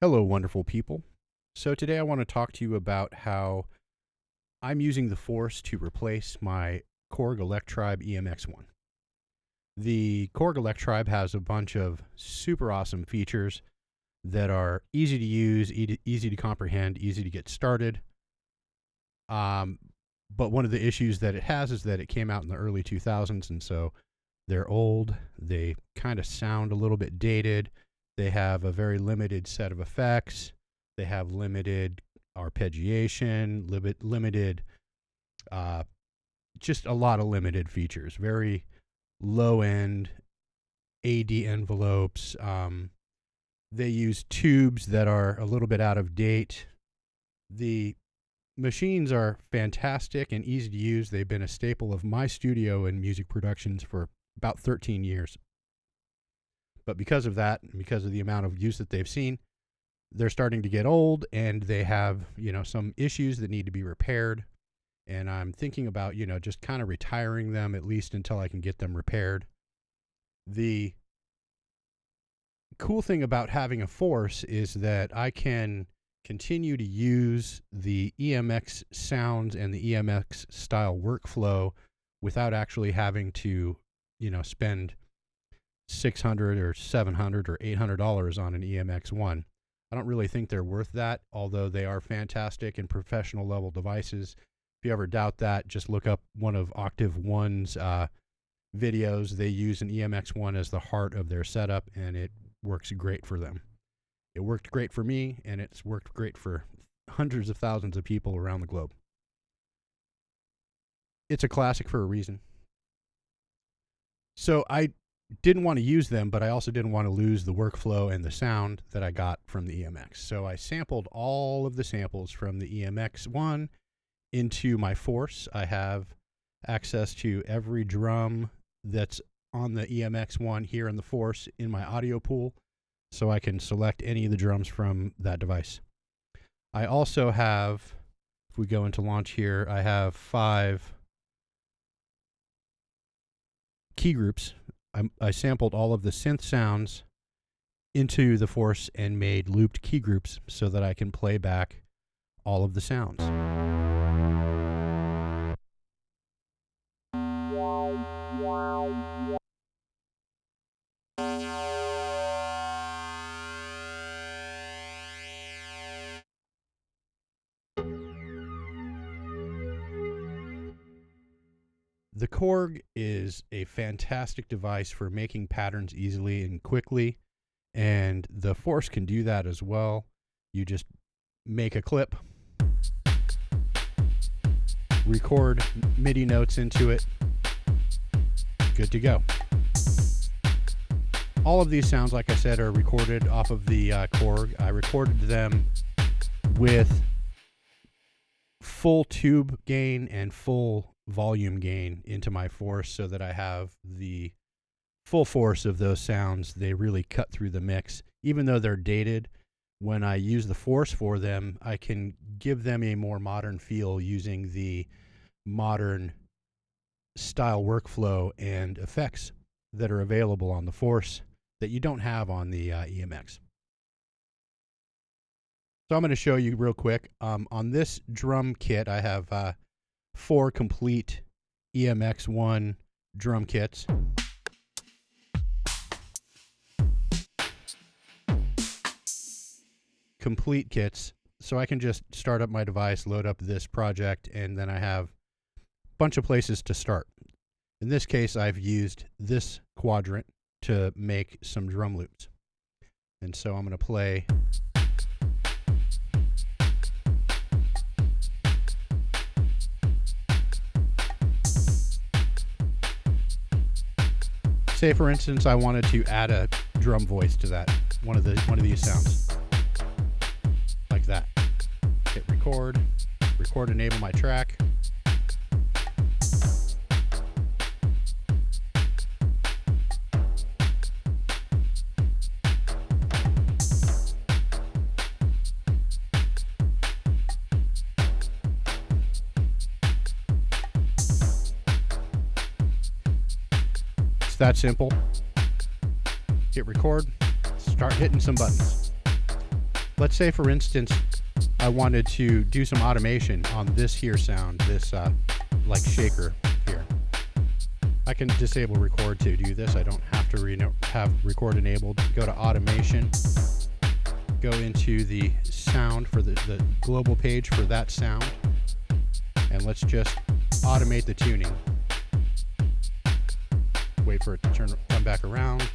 Hello, wonderful people. So today I want to talk to you about how I'm using the Force to replace my Korg EMX-1. The Korg EMX has a bunch of super awesome features that are easy to use, easy to comprehend, easy to get started. But one of the issues that it has is that it came out in the early 2000s, and so they're old. They kind of sound a little bit dated. They have a very limited set of effects. They have limited arpeggiation, limited, just a lot of limited features. Very low-end AD envelopes. They use tubes that are a little bit out of date. The machines are fantastic and easy to use. They've been a staple of my studio and music productions for about 13 years. But because of that, and because of the amount of use that they've seen, they're starting to get old, and they have, some issues that need to be repaired. And I'm thinking about, just kind of retiring them, at least until I can get them repaired. The cool thing about having a Force is that I can continue to use the EMX sounds and the EMX style workflow without actually having to, spend $600 or $700 or $800 on an EMX-1. I don't really think they're worth that, although they are fantastic and professional level devices. If you ever doubt that, just look up one of Octave One's videos. They use an EMX-1 as the heart of their setup, and it works great for them. It worked great for me, and it's worked great for hundreds of thousands of people around the globe. It's a classic for a reason. So I didn't want to use them, but I also didn't want to lose the workflow and the sound that I got from the EMX. So I sampled all of the samples from the EMX-1 into my Force. I have access to every drum that's on the EMX-1 here in the Force in my audio pool, so I can select any of the drums from that device. I also have, if we go into launch here, I have 5 key groups. I sampled all of the synth sounds into the Force and made looped key groups so that I can play back all of the sounds. The Korg is a fantastic device for making patterns easily and quickly, and the Force can do that as well. You just make a clip, record MIDI notes into it, good to go. All of these sounds, like I said, are recorded off of the Korg. I recorded them with full tube gain and full volume gain into my Force so that I have the full force of those sounds. They really cut through the mix. Even though they're dated, when I use the Force for them, I can give them a more modern feel using the modern style workflow and effects that are available on the Force that you don't have on the EMX. So I'm going to show you real quick. On this drum kit, I have 4 complete EMX-1 drum kits. Complete kits. So I can just start up my device, load up this project, and then I have a bunch of places to start. In this case, I've used this quadrant to make some drum loops. And so I'm going to play say, for instance, I wanted to add a drum voice to that, one of these sounds, like that. Hit record, enable my track. It's that simple. Hit record, start hitting some buttons. let's say for instance, I wanted to do some automation on this here sound, this like shaker here. I can disable record to do this. I don't have to have record enabled. Go to automation, go into the sound for the global page for that sound, and let's just automate the tuning. Wait for it to come back around.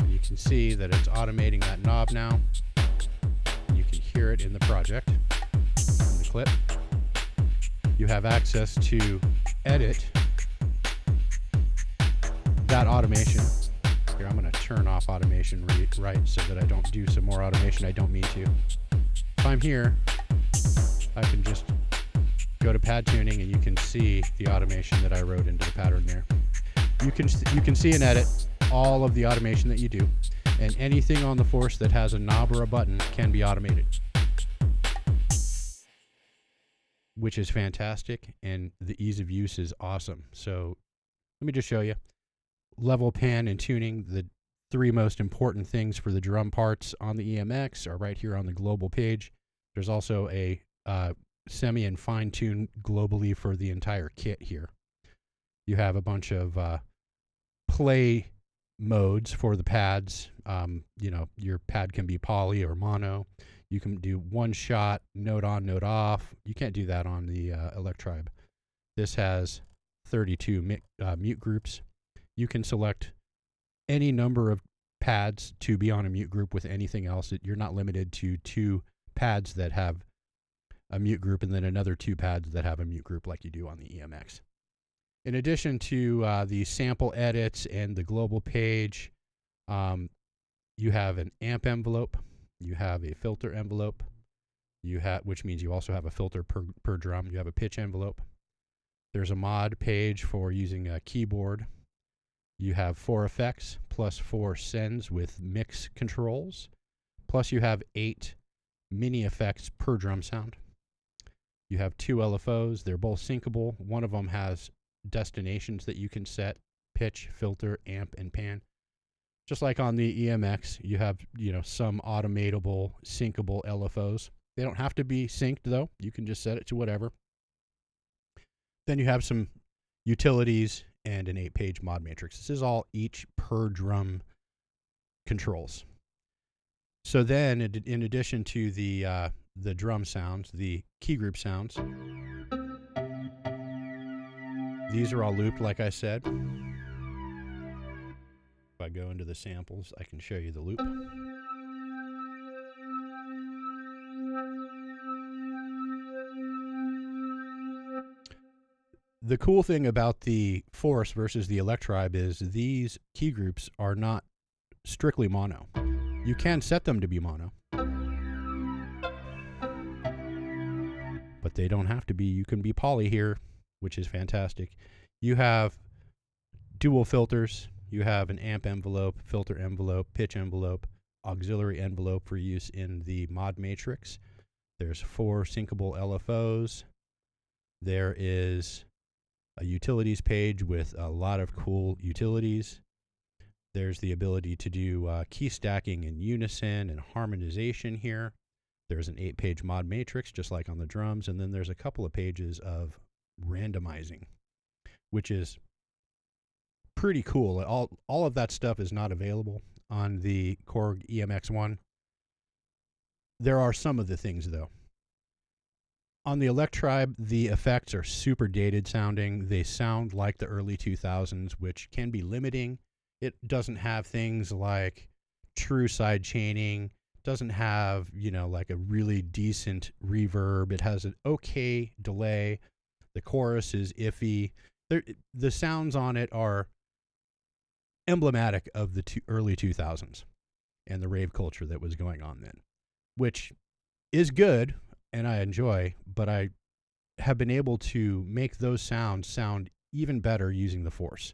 You can see that it's automating that knob now. You can hear it in the project, in the clip. You have access to edit that automation. Here, I'm going to turn off automation right so that I don't do some more automation I don't mean to. If I'm here, I can just go to pad tuning and you can see the automation that I wrote into the pattern there. You can see and edit all of the automation that you do, and anything on the Force that has a knob or a button can be automated, which is fantastic, and the ease of use is awesome. So let me just show you. Level, pan, and tuning, the three most important things for the drum parts on the EMX are right here on the global page. There's also a semi and fine tune globally for the entire kit here. You have a bunch of play modes for the pads. You know, your pad can be poly or mono. You can do one shot, note on, note off. You can't do that on the Electribe. This has 32 mute groups. You can select any number of pads to be on a mute group with anything else. You're not limited to 2 pads that have a mute group and then another 2 pads that have a mute group like you do on the EMX. In addition to the sample edits and the global page, you have an amp envelope. You have a filter envelope, which means you also have a filter per drum. You have a pitch envelope. There's a mod page for using a keyboard. You have 4 effects plus 4 sends with mix controls. Plus you have 8 mini effects per drum sound. You have 2 LFOs. They're both syncable. One of them has destinations that you can set: pitch, filter, amp, and pan. Just like on the EMX, you have, you know, some automatable, syncable LFOs. They don't have to be synced though. You can just set it to whatever. Then you have some utilities and an 8-page mod matrix. This is all each per drum controls. So then, in addition to the drum sounds, the key group sounds, these are all looped, like I said. If I go into the samples, I can show you the loop. The cool thing about the Force versus the Electribe is these key groups are not strictly mono. You can set them to be mono, but they don't have to be. You can be poly here, which is fantastic. You have dual filters. You have an amp envelope, filter envelope, pitch envelope, auxiliary envelope for use in the mod matrix. There's 4 syncable LFOs. There is a utilities page with a lot of cool utilities. There's the ability to do key stacking in unison and harmonization here. There's an 8-page mod matrix, just like on the drums. And then there's a couple of pages of randomizing, which is pretty cool. All of that stuff is not available on the Korg EMX-1. There are some of the things, though. On the Electribe, the effects are super dated sounding. They sound like the early 2000s, which can be limiting. It doesn't have things like true side chaining, doesn't have, you know, like a really decent reverb. It has an okay delay. The chorus is iffy. The sounds on it are emblematic of the early 2000s and the rave culture that was going on then, which is good and I enjoy, but I have been able to make those sounds sound even better using the Force.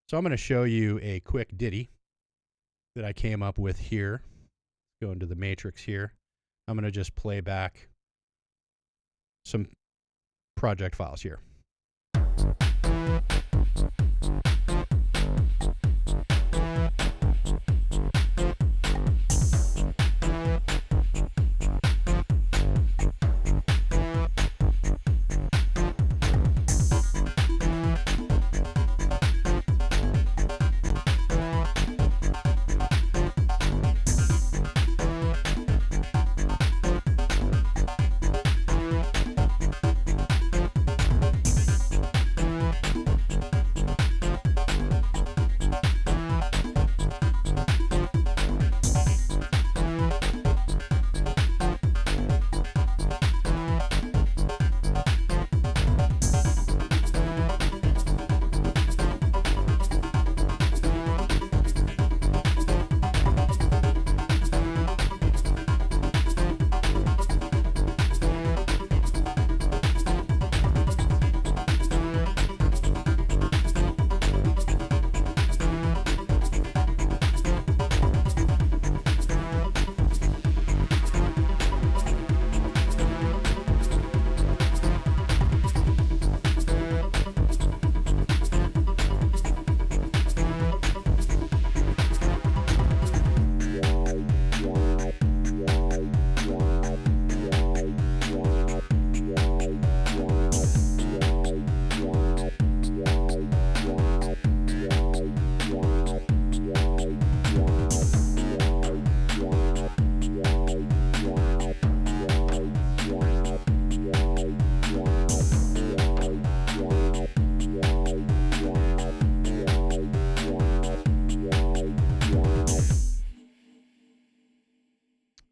So I'm going to show you a quick ditty that I came up with here. Go into the matrix here. I'm going to just play back some project files here.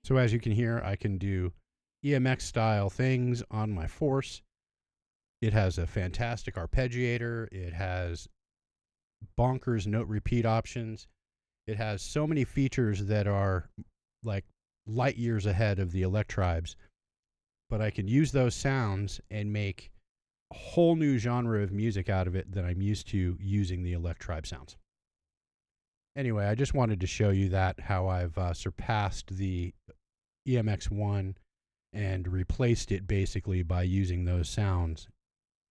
So as you can hear, I can do EMX style things on my Force. It has a fantastic arpeggiator. It has bonkers note repeat options. It has so many features that are like light years ahead of the Electribes. But I can use those sounds and make a whole new genre of music out of it that I'm used to using the Electribe sounds. Anyway, I just wanted to show you that, how I've surpassed the EMX-1 and replaced it basically by using those sounds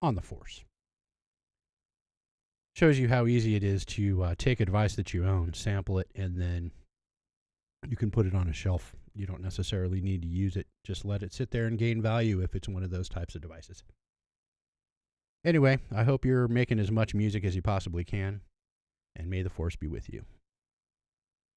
on the Force. Shows you how easy it is to take a device that you own, sample it, and then you can put it on a shelf. You don't necessarily need to use it. Just let it sit there and gain value if it's one of those types of devices. Anyway, I hope you're making as much music as you possibly can, and may the Force be with you.